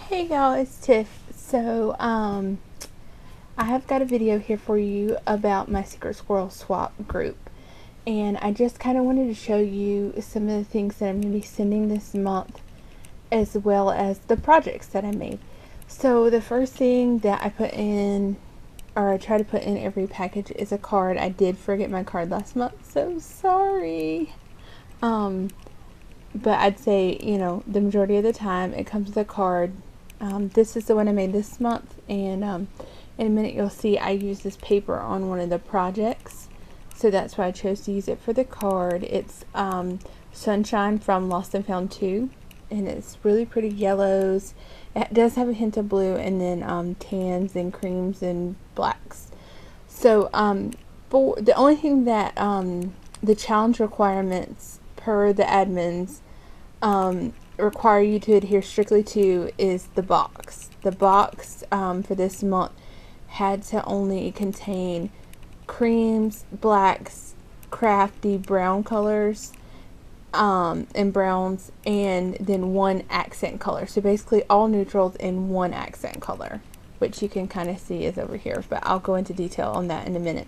Hey y'all, it's Tiff. I have got a video here for you about my Secret Squirrel Swap group. And I just kind of wanted to show you some of the things that I'm going to be sending this month, as well as the projects that I made. So the first thing that I put in, or I try to put in every package, is a card. I did forget my card last month, so sorry. But I'd say, the majority of the time it comes with a card. This is the one I made this month, and in a minute you'll see I use this paper on one of the projects, so that's why I chose to use it for the card. It's Sunshine from Lost and Found 2, and it's really pretty yellows. It does have a hint of blue, and then tans and creams and blacks. So for the only thing that the challenge requirements per the admins require you to adhere strictly to is the box. The box for this month had to only contain creams, blacks, crafty brown colors, and browns, and then one accent color. So basically all neutrals and one accent color, which you can kind of see is over here, but I'll go into detail on that in a minute.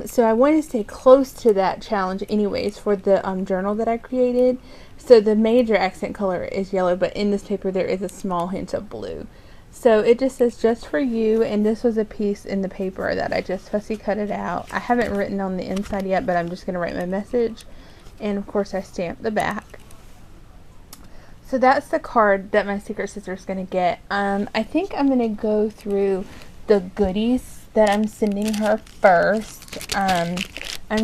So I want to stay close to that challenge anyways for the journal that I created. So the major accent color is yellow, but in this paper there is a small hint of blue. So it just says just for you, and this was a piece in the paper that I just fussy cut it out. I haven't written on the inside yet, but I'm just going to write my message, and of course I stamped the back. So that's the card that my secret sister is going to get. I think I'm going to go through the goodies that I'm sending her first. I'm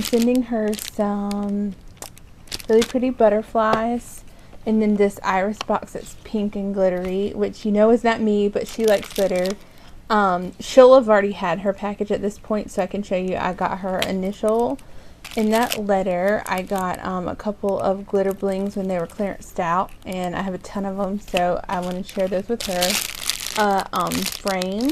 sending her some really pretty butterflies, and then this iris box that's pink and glittery, which is not me, but she likes glitter. She'll have already had her package at this point, so I can show you I got her initial. In that letter, I got a couple of glitter blings when they were clearanced out, and I have a ton of them, so I want to share those with her. Frame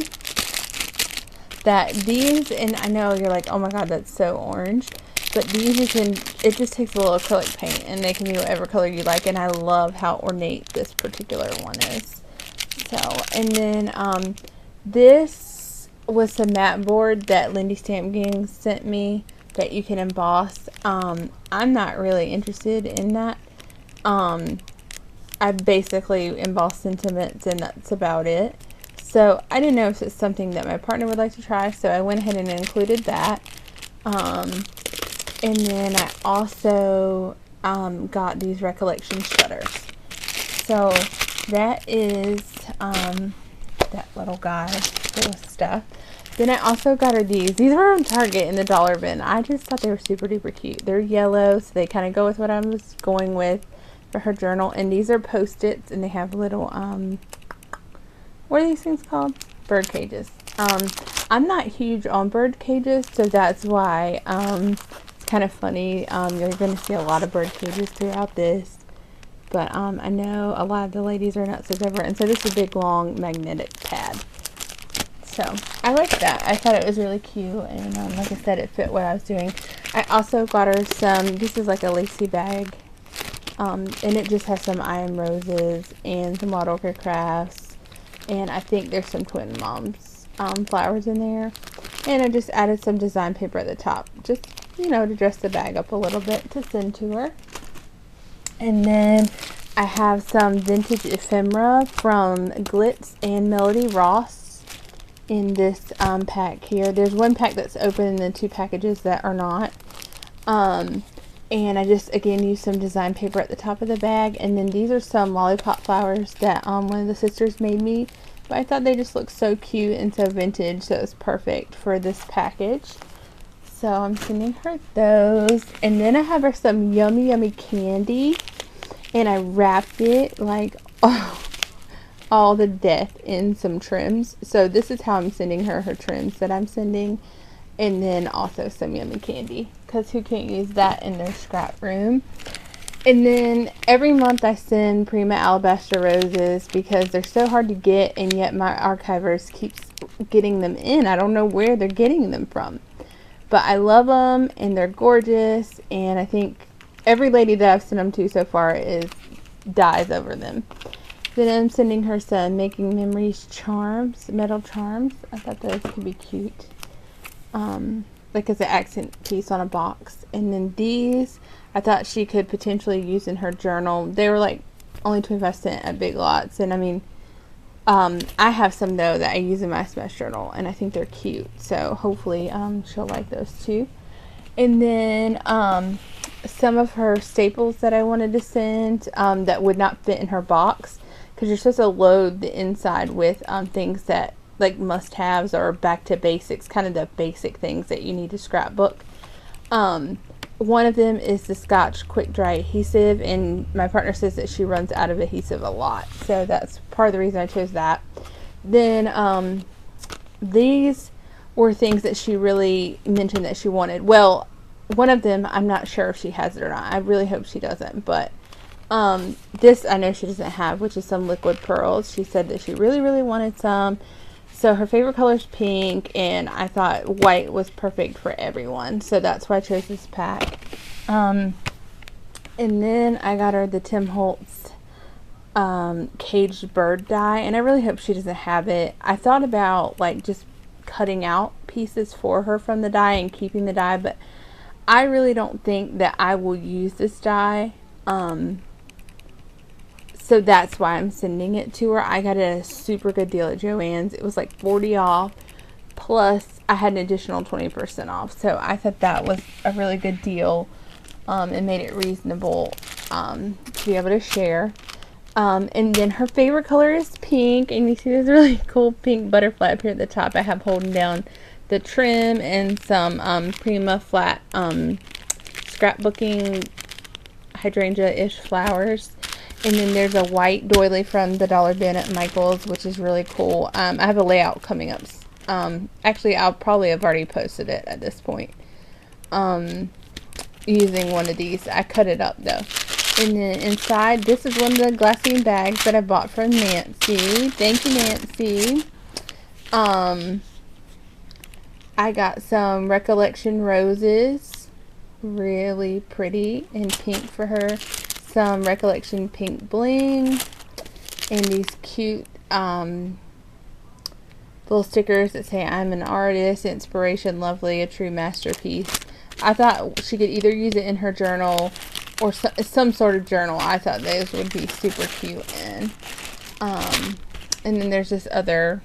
that these, and I know you're like, oh my god, that's so orange, but these it just takes a little acrylic paint, and they can be whatever color you like, and I love how ornate this particular one is. So, and then this was the mat board that Lindy Stamp Gang sent me that you can emboss. I'm not really interested in that. I basically emboss sentiments, and that's about it. So I didn't know if it's something that my partner would like to try, so I went ahead and included that. And then I also got these recollection shutters. So that is that little guy full of stuff. Then I also got her these. These were from Target in the dollar bin. I just thought they were super duper cute. They're yellow, so they kind of go with what I was going with for her journal. And these are Post-its, and they have little what are these things called? Bird cages. I'm not huge on bird cages, so that's why it's kind of funny. You're going to see a lot of bird cages throughout this, but I know a lot of the ladies are not so over, and so this is a big long magnetic pad. So I like that. I thought it was really cute, and like I said, it fit what I was doing. I also got her some, this is like a lacy bag, and it just has some I Am Roses and some Wild Orchid Crafts. And I think there's some Twin Moms flowers in there. And I just added some design paper at the top. Just, to dress the bag up a little bit to send to her. And then I have some vintage ephemera from Glitz and Melody Ross in this pack here. There's one pack that's open and then two packages that are not. And I just, again, used some design paper at the top of the bag. And then these are some lollipop flowers that one of the sisters made me. But I thought they just looked so cute and so vintage, so it was perfect for this package. So I'm sending her those. And then I have her some yummy, yummy candy. And I wrapped it like all the death in some trims. So this is how I'm sending her trims that I'm sending. And then also some yummy candy, because who can't use that in their scrap room? And then every month I send Prima Alabaster Roses because they're so hard to get, and yet my archivers keeps getting them in. I don't know where they're getting them from, but I love them, and they're gorgeous, and I think every lady that I've sent them to so far dies over them. Then I'm sending her some Making Memories charms, metal charms. I thought those could be cute. Like as an accent piece on a box. And then these, I thought she could potentially use in her journal. They were like only 25 cents at Big Lots. And I mean, I have some though that I use in my smash journal, and I think they're cute. So hopefully she'll like those too. And then some of her staples that I wanted to send that would not fit in her box, because you're supposed to load the inside with things that like must-haves or back to basics, kind of the basic things that you need to scrapbook. One of them is the Scotch Quick Dry Adhesive, and my partner says that she runs out of adhesive a lot, so that's part of the reason I chose that. Then these were things that she really mentioned that she wanted. Well, one of them, I'm not sure if she has it or not. I really hope she doesn't, but this I know she doesn't have, which is some liquid pearls. She said that she really, really wanted some. So her favorite color is pink, and I thought white was perfect for everyone. So that's why I chose this pack. And then I got her the Tim Holtz caged bird die, and I really hope she doesn't have it. I thought about like just cutting out pieces for her from the die and keeping the die, but I really don't think that I will use this die. So that's why I'm sending it to her. I got it at a super good deal at Joann's. It was like 40 off, plus I had an additional 20% off. So I thought that was a really good deal, and made it reasonable to be able to share. And then her favorite color is pink, and you see this really cool pink butterfly up here at the top. I have holding down the trim and some Prima flat scrapbooking hydrangea-ish flowers. And then there's a white doily from the Dollar Bin at Michael's, which is really cool. I have a layout coming up. Actually, I'll probably have already posted it at this point. Using one of these. I cut it up though. And then inside, this is one of the glassine bags that I bought from Nancy. Thank you, Nancy. I got some Recollection roses. Really pretty and pink for her. Some Recollection pink bling, and these cute little stickers that say I'm an artist, inspiration, lovely, a true masterpiece. I thought she could either use it in her journal or some sort of journal. I thought those would be super cute. And then there's this other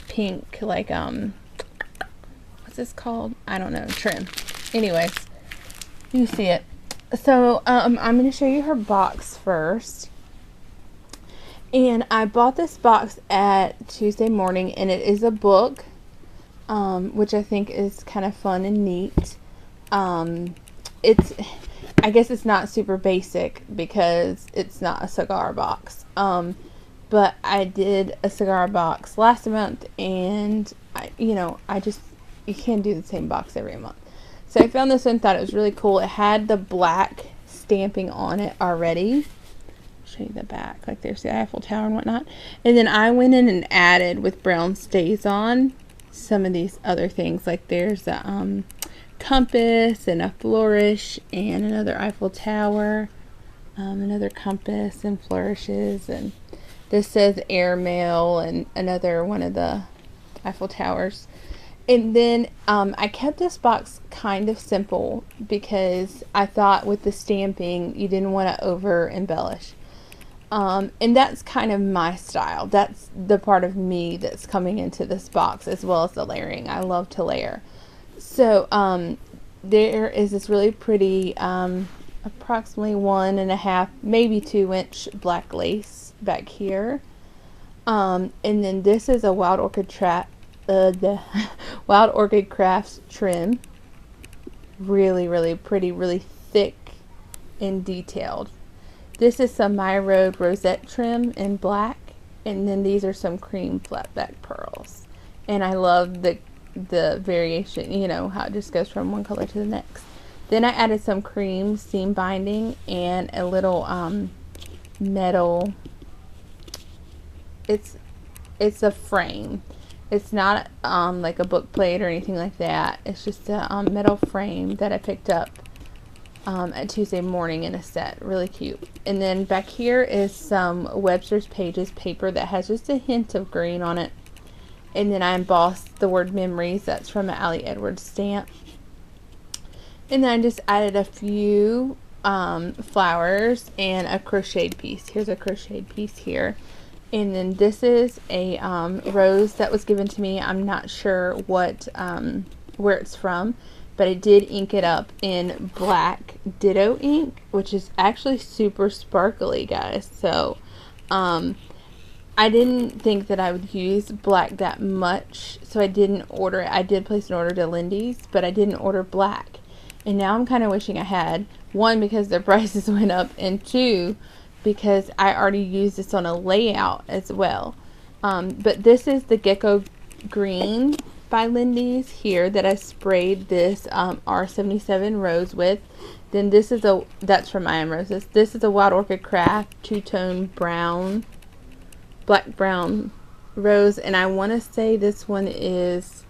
pink, like what's this called? I don't know, trim. Anyways, you see it. So I'm going to show you her box first. And I bought this box at Tuesday morning, and it is a book, which I think is kind of fun and neat. I guess it's not super basic because it's not a cigar box. But I did a cigar box last month, and you can't do the same box every month. So I found this one, thought it was really cool. It had the black stamping on it already. I'll show you the back. Like there's the Eiffel Tower and whatnot. And then I went in and added with brown stays on some of these other things. Like there's a compass and a flourish and another Eiffel Tower. Another compass and flourishes. And this says airmail and another one of the Eiffel Towers. And then I kept this box kind of simple because I thought with the stamping you didn't want to over embellish. And that's kind of my style. That's the part of me that's coming into this box, as well as the layering. I love to layer. So there is this really pretty approximately 1.5, maybe 2-inch black lace back here. And then this is a Wild Orchid the Wild Orchid Crafts trim. Really, really pretty, really thick and detailed. This is some My Road rosette trim in black, and then these are some cream flat back pearls. And I love the variation, how it just goes from one color to the next. Then I added some cream seam binding and a little metal. It's a frame. It's not like a book plate or anything like that. It's just a metal frame that I picked up at Tuesday morning in a set. Really cute. And then back here is some Webster's Pages paper that has just a hint of green on it. And then I embossed the word memories. That's from an Allie Edwards stamp. And then I just added a few flowers and a crocheted piece. Here's a crocheted piece here. And then this is a rose that was given to me. I'm not sure what where it's from, but I did ink it up in black Ditto ink, which is actually super sparkly, guys. So I didn't think that I would use black that much, so I didn't order it. I did place an order to Lindy's, but I didn't order black. And now I'm kind of wishing I had. One, because their prices went up, and two, because I already used this on a layout as well. But this is the Gecko Green by Lindy's here that I sprayed this R77 rose with. Then this is that's from I Am Roses. This is a Wild Orchid Craft two-tone brown, black brown rose, and I want to say this one is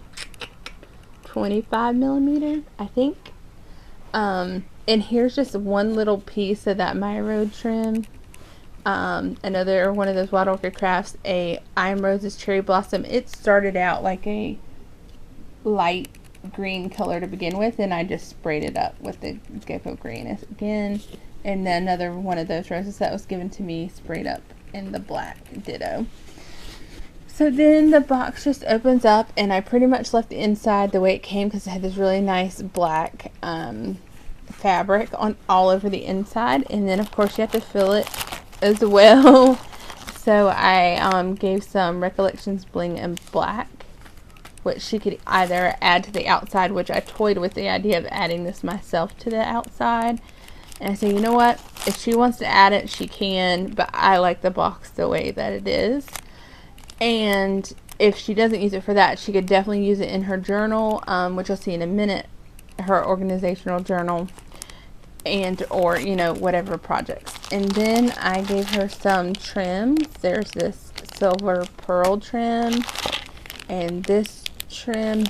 25 millimeter, I think. And here's just one little piece of that My Road trim. Another one of those Wild Orchid Crafts, a I Am Roses Cherry Blossom. It started out like a light green color to begin with, and I just sprayed it up with the Gecko Green again. And then another one of those roses that was given to me, sprayed up in the black Ditto. So then the box just opens up, and I pretty much left the inside the way it came because it had this really nice black fabric on all over the inside, and then of course you have to fill it as well. So I gave some Recollections bling in black, which she could either add to the outside, which I toyed with the idea of adding this myself to the outside. And I said, you know what, if she wants to add it, she can, but I like the box the way that it is. And if she doesn't use it for that, she could definitely use it in her journal, which you'll see in a minute, her organizational journal, and or you know, whatever projects. And then I gave her some trims. There's this silver pearl trim, and this trim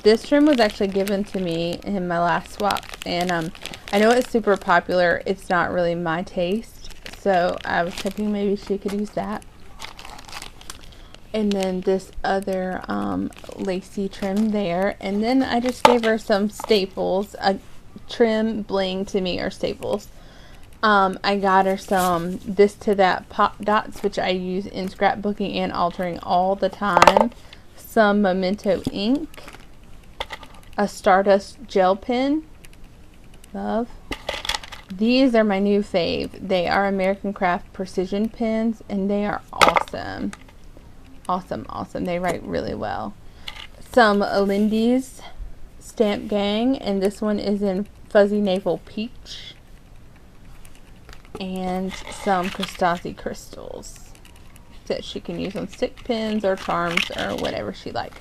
was actually given to me in my last swap, and I know it's super popular. It's not really my taste, so I was hoping maybe she could use that. And then this other lacy trim there. And then I just gave her some staples. A trim bling to me are staples. I got her some this to that pop dots, which I use in scrapbooking and altering all the time. Some Memento ink. A Stardust gel pen. Love. These are my new fave. They are American Craft precision pens, and they are awesome. Awesome, awesome. They write really well. Some Lindy's Stamp Gang, and this one is in Fuzzy Navel Peach. And some Crystasi crystals that she can use on stick pins or charms or whatever she likes.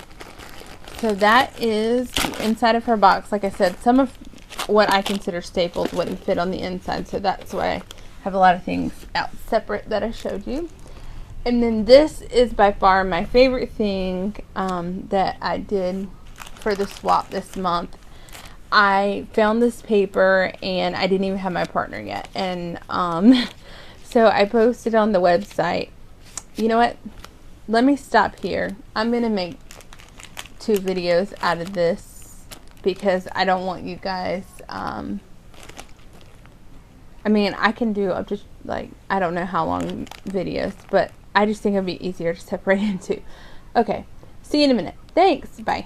So that is the inside of her box. Like I said, some of what I consider staples wouldn't fit on the inside, so that's why I have a lot of things out separate that I showed you. And then this is by far my favorite thing that I did for the swap this month. I found this paper, and I didn't even have my partner yet. And so I posted on the website. You know what? Let me stop here. I'm going to make 2 videos out of this because I don't want you guys... I mean, I can do up to, like, I don't know how long videos, but I just think it'd be easier to separate into. Okay, see you in a minute. Thanks, bye.